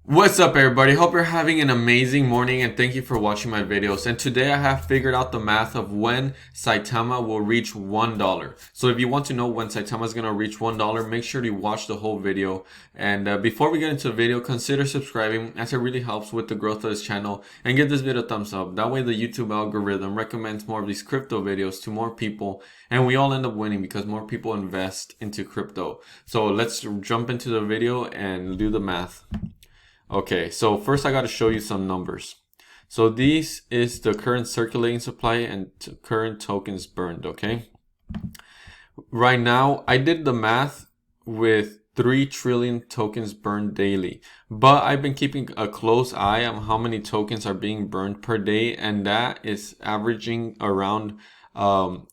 What's up, everybody? Hope you're having an amazing morning and thank you for watching my videos. And today I have figured out the math of when Saitama will reach $1. So if you want to know when Saitama is going to reach $1, make sure to watch the whole video. And before we get into the video, consider subscribing as it really helps with the growth of this channel. And give this video a thumbs up. That way the YouTube algorithm recommends more of these crypto videos to more people. And we all end up winning because more people invest into crypto. So let's jump into the video and do the math. Okay, so first I got to show you some numbers. So this is the current circulating supply and current tokens burned, okay? Right now, I did the math with 3 trillion tokens burned daily, but I've been keeping a close eye on how many tokens are being burned per day, and that is averaging around 4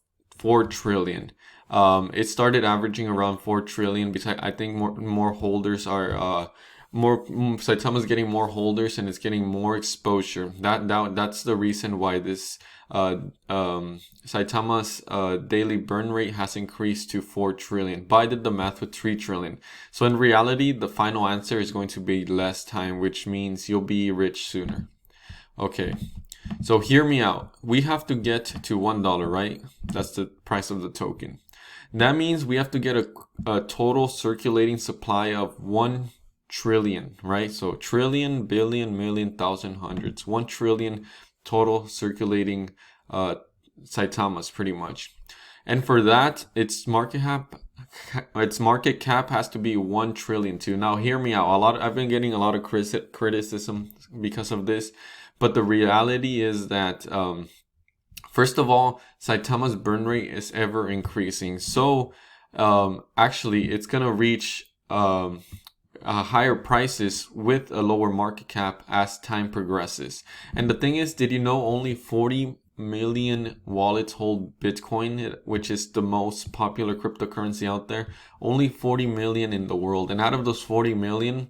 trillion. It started averaging around 4 trillion because I think more holders are Saitama's getting more holders and it's getting more exposure. That's the reason why this Saitama's daily burn rate has increased to 4 trillion. But I did the math with 3 trillion. So in reality, the final answer is going to be less time, which means you'll be rich sooner. Okay, so hear me out. We have to get to $1, right? That's the price of the token. That means we have to get a total circulating supply of 1 trillion, right? So trillion, billion, million, thousand, hundreds, 1 trillion total circulating Saitamas pretty much. And for that, its market cap has to be 1 trillion too. Now hear me out. I've been getting a lot of criticism because of this, but the reality is that first of all, Saitama's burn rate is ever increasing. So actually it's gonna reach higher prices with a lower market cap as time progresses. And the thing is, did you know only 40 million wallets hold Bitcoin, which is the most popular cryptocurrency out there? Only 40 million in the world. And out of those 40 million,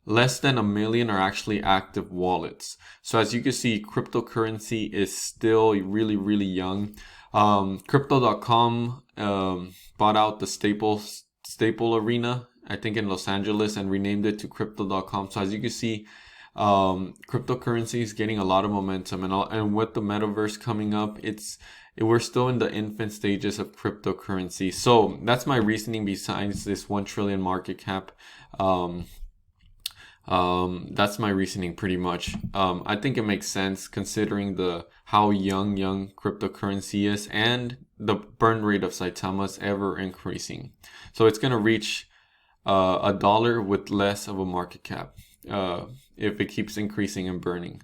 less than 1 million are actually active wallets. So as you can see, cryptocurrency is still really, really young. Crypto.com bought out the Staple Arena, I think in Los Angeles, and renamed it to Crypto.com. So as you can see, cryptocurrency is getting a lot of momentum, and with the metaverse coming up, we're still in the infant stages of cryptocurrency. So that's my reasoning besides this 1 trillion market cap. That's my reasoning pretty much. I think it makes sense considering how young cryptocurrency is and the burn rate of Saitama is ever increasing. So it's gonna reach $1 with less of a market cap if it keeps increasing and burning.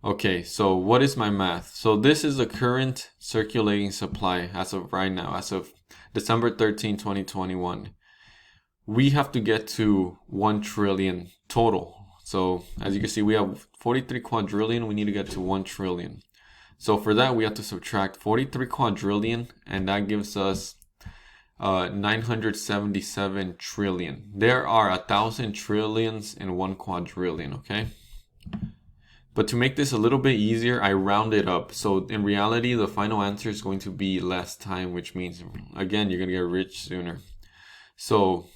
Okay, so what is my math? So this is the current circulating supply as of right now, as of December 13, 2021. We have to get to 1 trillion total. So as you can see, we have 43 quadrillion. We need to get to 1 trillion. So for that, we have to subtract 43 quadrillion, and that gives us 977 trillion. There are 1,000 trillions in 1 quadrillion, okay? But to make this a little bit easier, I round it up. So in reality, the final answer is going to be less time, which means, again, you're going to get rich sooner. So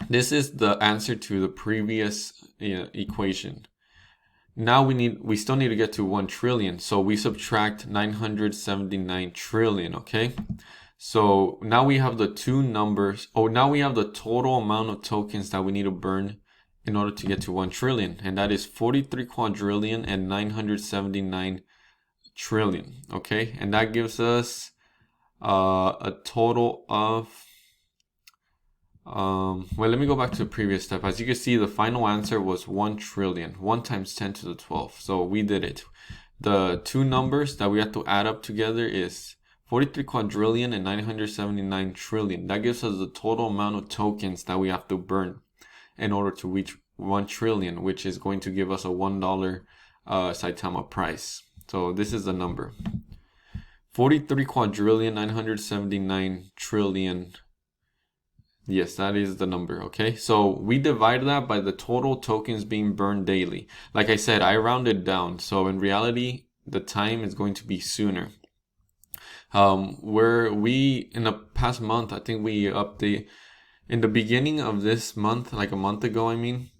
this is the answer to the previous equation. Now we still need to get to 1 trillion. So we subtract 979 trillion, okay? So now we have the two numbers. Oh, now we have the total amount of tokens that we need to burn in order to get to 1 trillion. And that is 43 quadrillion and 979 trillion. Okay. And that gives us a total of, well, let me go back to the previous step. As you can see, the final answer was 1 trillion, 1 times 10 to the 12th. So we did it. The two numbers that we have to add up together is 43 quadrillion and 979 trillion. That gives us the total amount of tokens that we have to burn in order to reach 1 trillion, which is going to give us a $1 Saitama price. So this is the number. 43 quadrillion, 979 trillion. Yes, that is the number, okay? So we divide that by the total tokens being burned daily. Like I said, I rounded down. So in reality, the time is going to be sooner. Where we, in the past month, I think we in the beginning of this month, like a month ago, I mean,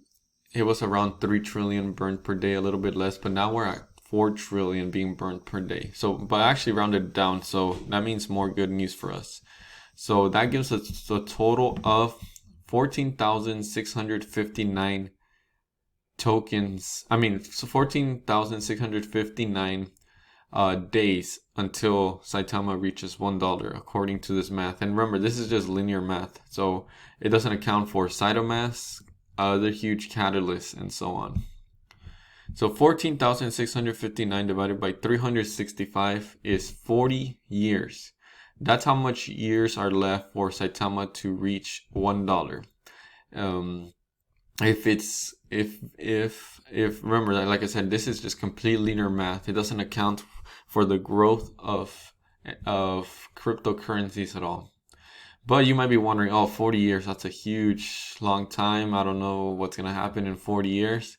it was around 3 trillion burned per day, a little bit less, but now we're at 4 trillion being burned per day. So, but I actually rounded down, so that means more good news for us. So that gives us a total of 14,659 tokens. I mean, so 14,659 days until Saitama reaches $1, according to this math. And remember, this is just linear math, so it doesn't account for Saitama's, other huge catalysts, and so on. So 14,659 divided by 365 is 40 years. That's how much years are left for Saitama to reach $1. If remember that, like I said, this is just complete linear math. It doesn't account for the growth of cryptocurrencies at all. But you might be wondering, oh, 40 years, that's a huge long time. I don't know what's gonna happen in 40 years.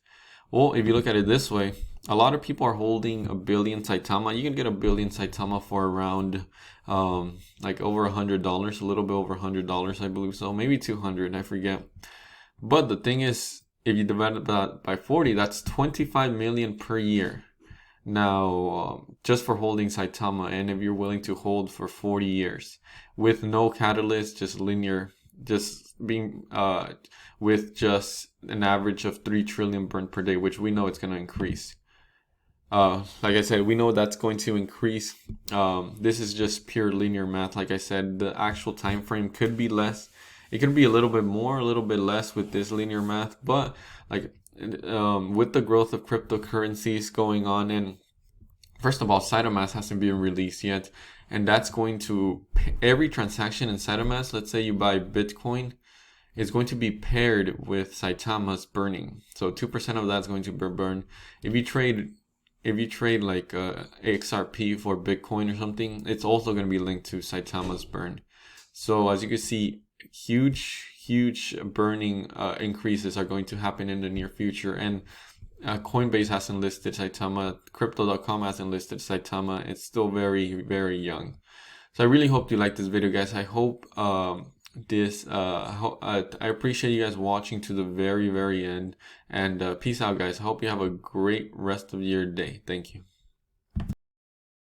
Well, if you look at it this way, a lot of people are holding 1 billion Saitama. You can get 1 billion Saitama for around like over $100, a little bit over $100, I believe so, maybe 200, I forget. But the thing is, if you divide that by 40, that's 25 million per year. Now, just for holding Saitama, and if you're willing to hold for 40 years with no catalyst, just linear, just being with just an average of 3 trillion burned per day, which we know it's going to increase. Like I said, we know that's going to increase. This is just pure linear math. Like I said, the actual time frame could be less. It could be a little bit more, a little bit less with this linear math. But like with the growth of cryptocurrencies going on, and first of all, Saitama hasn't been released yet, and that's going to, every transaction in Saitama, let's say you buy Bitcoin, is going to be paired with Saitama's burning. So 2% of that's going to be burned. If you trade like XRP for Bitcoin or something, it's also going to be linked to Saitama's burn. So as you can see, huge burning increases are going to happen in the near future. And Coinbase hasn't listed Saitama, Crypto.com hasn't listed Saitama. It's still very, very young. So I really hope you liked this video, guys. I hope I appreciate you guys watching to the very, very end. And peace out, guys. I hope you have a great rest of your day. Thank you.